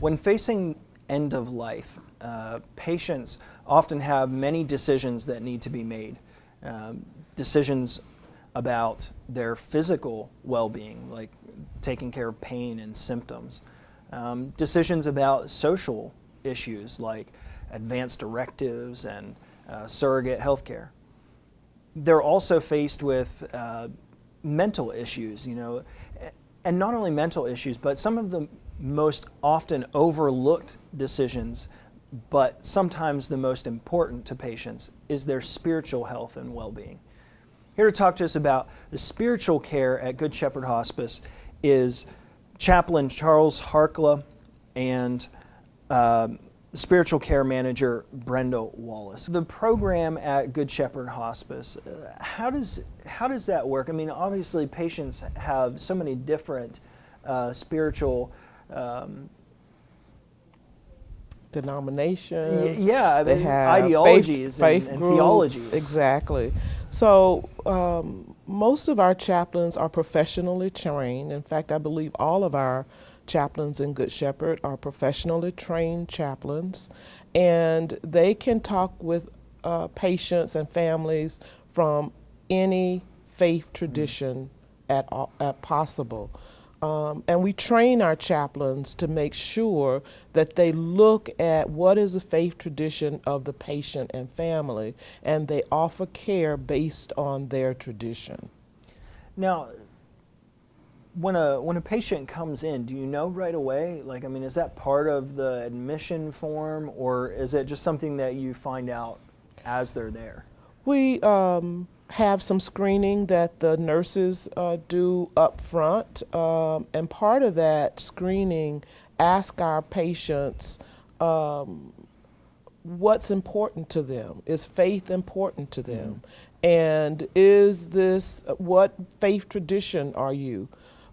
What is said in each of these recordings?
When facing end of life, patients often have many decisions that need to be made. Decisions about their physical well-being, like taking care of pain and symptoms. Decisions about social issues like advanced directives and surrogate healthcare. They're also faced with mental issues, and not only mental issues, but some of the most often overlooked decisions, but sometimes the most important to patients, is their spiritual health and well-being. Here to talk to us about the spiritual care at Good Shepherd Hospice is Chaplain Charles Harkala and Spiritual Care Manager Brenda Wallace. The program at Good Shepherd Hospice, how does that work? I mean, obviously patients have so many different spiritual denominations. Yeah, they have ideologies faith and groups, theologies. Exactly. So most of our chaplains are professionally trained. In fact, I believe all of our chaplains in Good Shepherd are professionally trained chaplains, and they can talk with patients and families from any faith tradition at possible. And we train our chaplains to make sure that they look at what is the faith tradition of the patient and family, and they offer care based on their tradition. Now, when a patient comes in, do you know right away? Like, I mean, is that part of the admission form, or is it just something that you find out as they're there? We have some screening that the nurses do up front, and part of that screening asks our patients what's important to them. Is faith important to them? And is this, what faith tradition are you?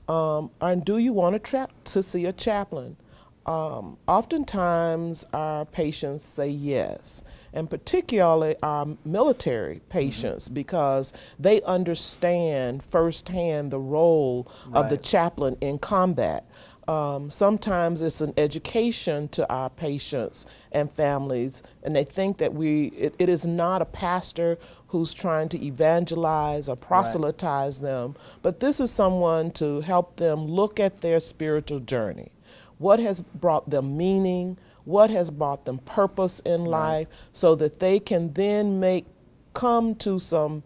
And do you want to see a chaplain? Oftentimes our patients say yes, and particularly our military patients, because they understand firsthand the role of the chaplain in combat. Sometimes it's an education to our patients and families, and they think that it is not a pastor who's trying to evangelize or proselytize them, but this is someone to help them look at their spiritual journey. What has brought them meaning? What has brought them purpose in life, so that they can then come to some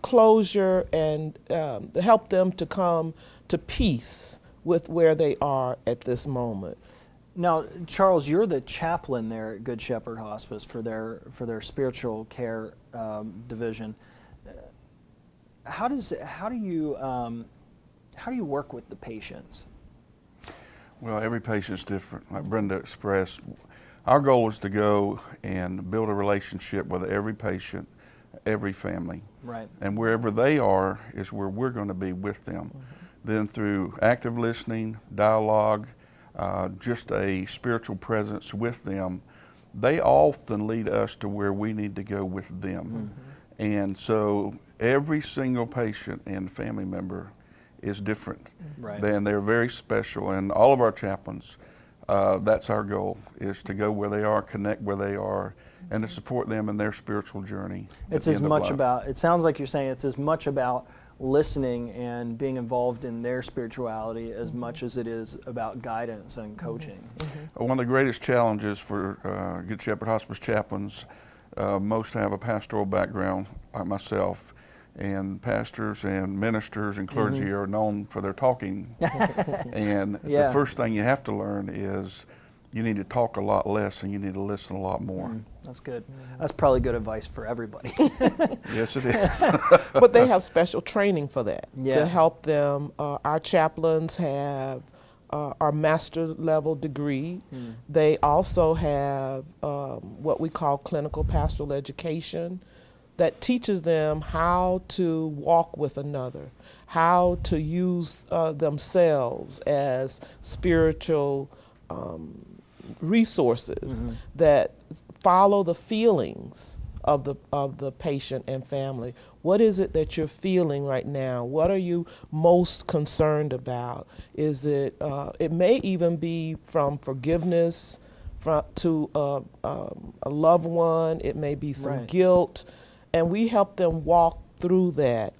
closure and help them to come to peace with where they are at this moment. Now, Charles, you're the chaplain there at Good Shepherd Hospice for their spiritual care division. How do you work with the patients? Well, every patient's different. Like Brenda expressed, our goal is to go and build a relationship with every patient, every family. Right. And wherever they are is where we're going to be with them. Then through active listening, dialogue, just a spiritual presence with them, they often lead us to where we need to go with them. And so every single patient and family member is different. And they're very special, and all of our chaplains, that's our goal, is to go where they are, connect where they are, and to support them in their spiritual journey. It's as much about, it sounds like you're saying it's as much about listening and being involved in their spirituality as much as it is about guidance and coaching. One of the greatest challenges for Good Shepherd Hospice chaplains, most have a pastoral background like myself, and pastors and ministers and clergy are known for their talking. And the first thing you have to learn is you need to talk a lot less and you need to listen a lot more. That's good. That's probably good advice for everybody. Yes, it is. But they have special training for that to help them. Our chaplains have our master level degree. They also have what we call clinical pastoral education, that teaches them how to walk with another, how to use themselves as spiritual resources that follow the feelings of the patient and family. What is it that you're feeling right now? What are you most concerned about? Is it, it may even be from forgiveness to a loved one. It may be some Right. guilt, and we help them walk through that.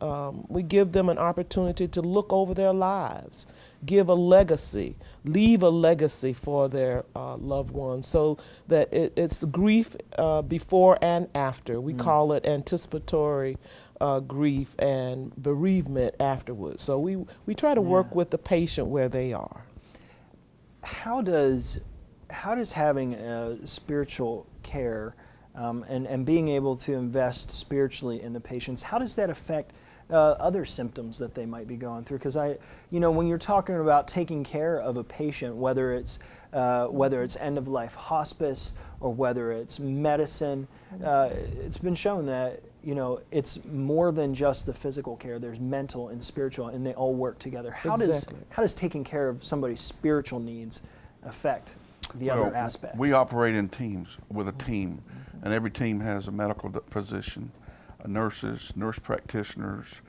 We give them an opportunity to look over their lives, give a legacy, leave a legacy for their loved ones, so that it's grief before and after. We call it anticipatory grief and bereavement afterwards. So we try to work with the patient where they are. How does having spiritual care and being able to invest spiritually in the patients, how does that affect other symptoms that they might be going through? Because when you're talking about taking care of a patient, whether it's end of life hospice or whether it's medicine, it's been shown that it's more than just the physical care. There's mental and spiritual, and they all work together. How does taking care of somebody's spiritual needs affect the other aspects? We operate in teams with a team, and every team has a medical physician, nurses, nurse practitioners,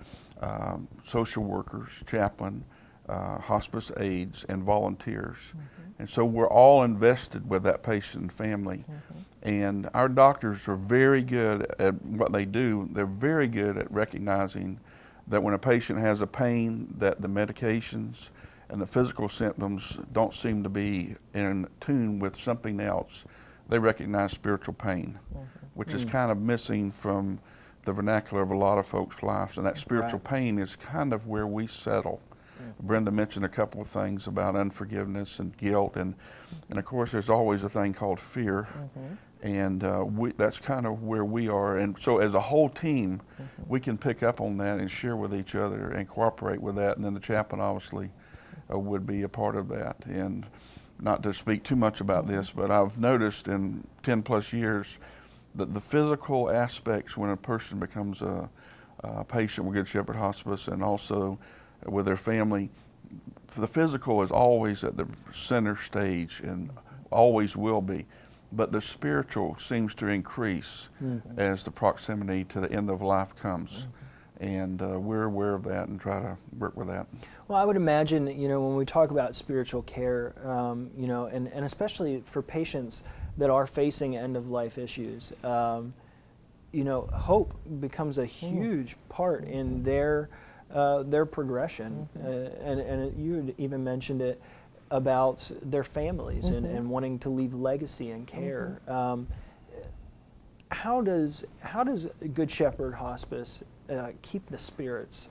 social workers, chaplain, hospice aides, and volunteers. And so we're all invested with that patient and family. And our doctors are very good at what they do. They're very good at recognizing that when a patient has a pain, that the medications and the physical symptoms don't seem to be in tune with something else. They recognize spiritual pain, which is kind of missing from the vernacular of a lot of folks' lives. And that spiritual pain is kind of where we settle. Brenda mentioned a couple of things about unforgiveness and guilt, and of course there's always a thing called fear, and that's kind of where we are. And so as a whole team, we can pick up on that and share with each other and cooperate with that, and then the chaplain obviously would be a part of that. And not to speak too much about this, but I've noticed in 10 plus years that the physical aspects when a person becomes a patient with Good Shepherd Hospice and also with their family, the physical is always at the center stage and always will be, but the spiritual seems to increase as the proximity to the end of life comes. And we're aware of that and try to work with that. Well, I would imagine, when we talk about spiritual care, and especially for patients that are facing end-of-life issues, hope becomes a huge part in their progression. And you had even mentioned it about their families and wanting to leave legacy and care. How does Good Shepherd Hospice keep the spirits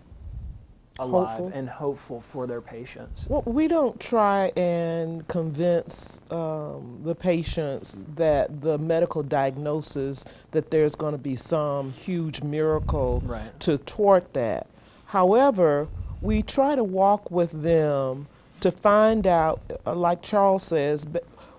alive and hopeful for their patients? Well, we don't try and convince the patients that the medical diagnosis, that there's going to be some huge miracle to thwart that. However, we try to walk with them to find out, like Charles says,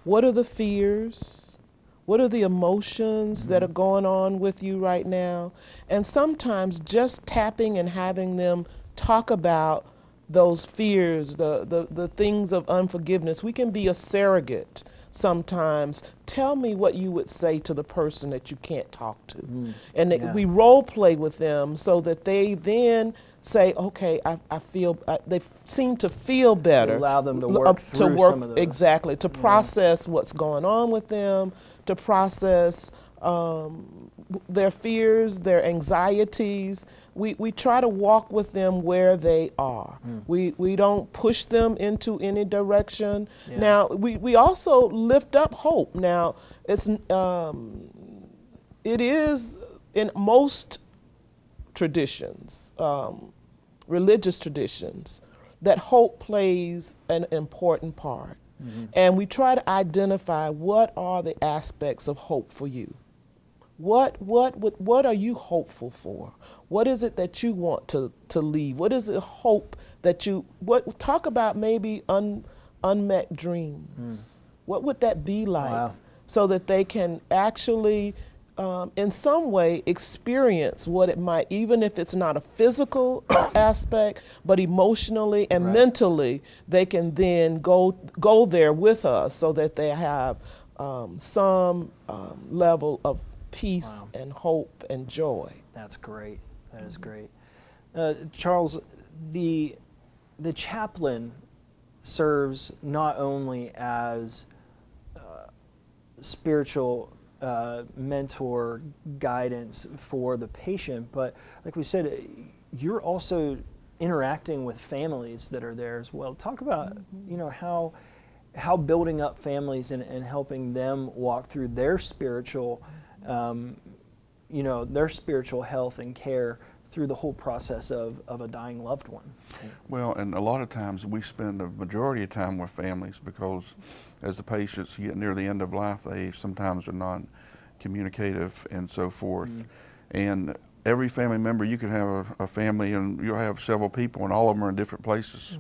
what are the fears? What are the emotions that are going on with you right now? And sometimes just tapping and having them talk about those fears, the things of unforgiveness. We can be a surrogate sometimes. Tell me what you would say to the person that you can't talk to. And we role play with them so that they then say, okay, I feel, they seem to feel better. Allow them to work through some of those. Exactly, to process what's going on with them, to process their fears, their anxieties. We try to walk with them where they are. We don't push them into any direction. Now, we also lift up hope. Now, it is in most traditions, religious traditions, that hope plays an important part. And we try to identify what are the aspects of hope for you. What are you hopeful for? What is it that you want to leave? What is the hope that talk about maybe unmet dreams. What would that be like? So that they can actually in some way experience what it might, even if it's not a physical aspect, but emotionally and mentally, they can then go there with us so that they have some level of peace Wow. and hope and joy. That's great. That is great. Charles, the chaplain serves not only as spiritual mentor guidance for the patient, but like we said, you're also interacting with families that are there as well. Talk about how building up families and helping them walk through their spiritual their spiritual health and care through the whole process of a dying loved one. Well, and a lot of times we spend a majority of time with families because as the patients get near the end of life, they sometimes are non-communicative and so forth. And every family member, you can have a family and you'll have several people and all of them are in different places.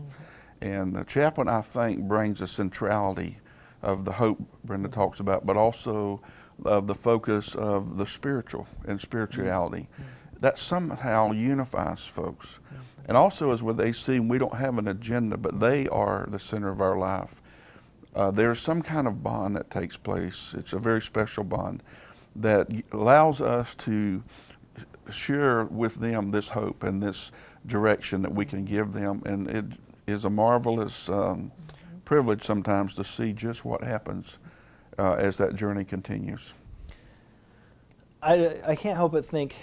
And the chaplain, I think, brings a centrality of the hope Brenda talks about, but also of the focus of the spiritual and spirituality. That somehow unifies folks. And also is where they see we don't have an agenda, but they are the center of our life. There's some kind of bond that takes place. It's a very special bond that allows us to share with them this hope and this direction that we can give them. And it is a marvelous privilege sometimes to see just what happens as that journey continues. I can't help but think,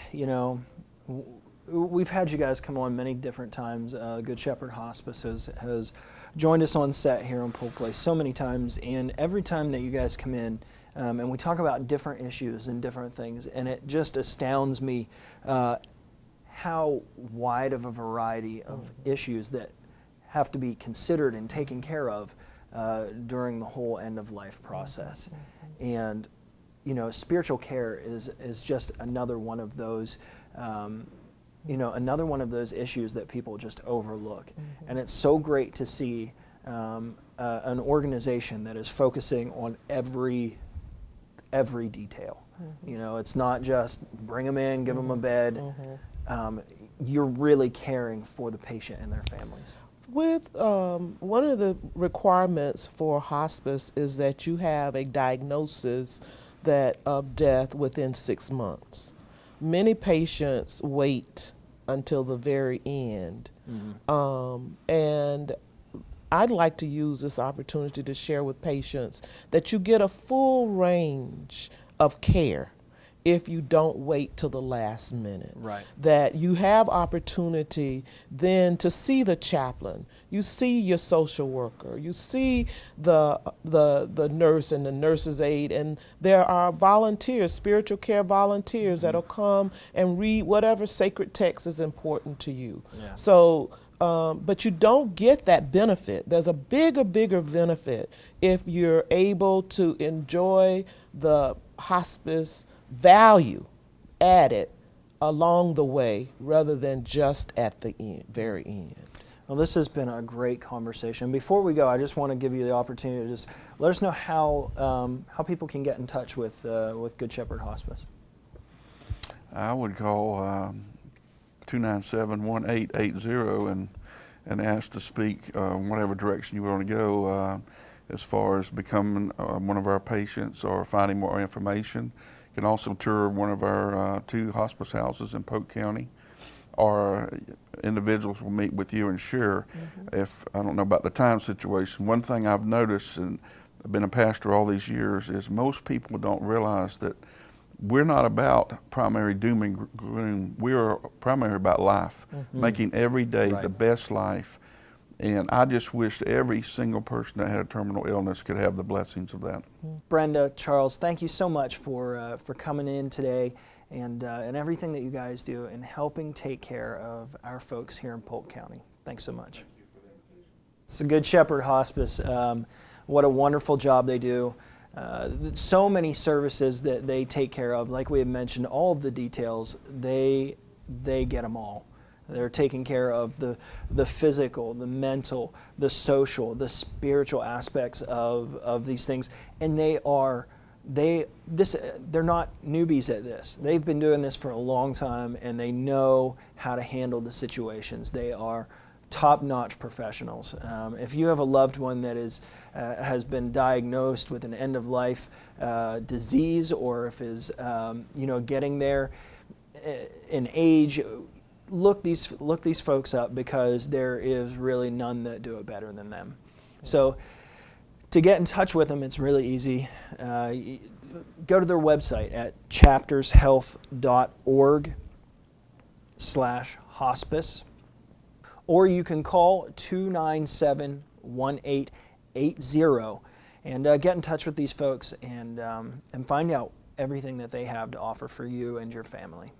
we've had you guys come on many different times. Good Shepherd Hospice has joined us on set here on Polk Place so many times, and every time that you guys come in and we talk about different issues and different things, and it just astounds me how wide of a variety of issues that have to be considered and taken care of during the whole end-of-life process. And spiritual care is just another one of those, another one of those issues that people just overlook. And it's so great to see an organization that is focusing on every detail. It's not just bring them in, give them a bed. You're really caring for the patient and their families. With one of the requirements for hospice is that you have a diagnosis of death within 6 months. Many patients wait until the very end. And I'd like to use this opportunity to share with patients that you get a full range of care if you don't wait till the last minute. Right. That you have opportunity then to see the chaplain, you see your social worker, you see the nurse and the nurse's aide, and there are volunteers, spiritual care volunteers that'll come and read whatever sacred text is important to you. Yeah. So, but you don't get that benefit. There's a bigger benefit if you're able to enjoy the hospice value added along the way rather than just at the end, very end. Well, this has been a great conversation. Before we go, I just want to give you the opportunity to just let us know how people can get in touch with Good Shepherd Hospice. I would call 297-1880 and ask to speak whatever direction you want to go as far as becoming one of our patients or finding more information. You can also tour one of our 2 hospice houses in Polk County, or individuals will meet with you and share. If I don't know about the time situation, one thing I've noticed, and I've been a pastor all these years, is most people don't realize that we're not about primary doom and gloom. We are primarily about life, making every day the best life. And I just wish every single person that had a terminal illness could have the blessings of that. Brenda, Charles, thank you so much for coming in today and everything that you guys do in helping take care of our folks here in Polk County. Thanks so much. It's the Good Shepherd Hospice. What a wonderful job they do. So many services that they take care of. Like we had mentioned, all of the details, they get them all. They're taking care of the physical, the mental, the social, the spiritual aspects of these things. And they're not newbies at this. They've been doing this for a long time, and they know how to handle the situations. They are top-notch professionals. If you have a loved one that has been diagnosed with an end-of-life disease, or if is getting there in age, look these folks up, because there is really none that do it better than them. So to get in touch with them, it's really easy. Go to their website at chapterhealth.org/hospice, or you can call 297-1880 and get in touch with these folks and find out everything that they have to offer for you and your family.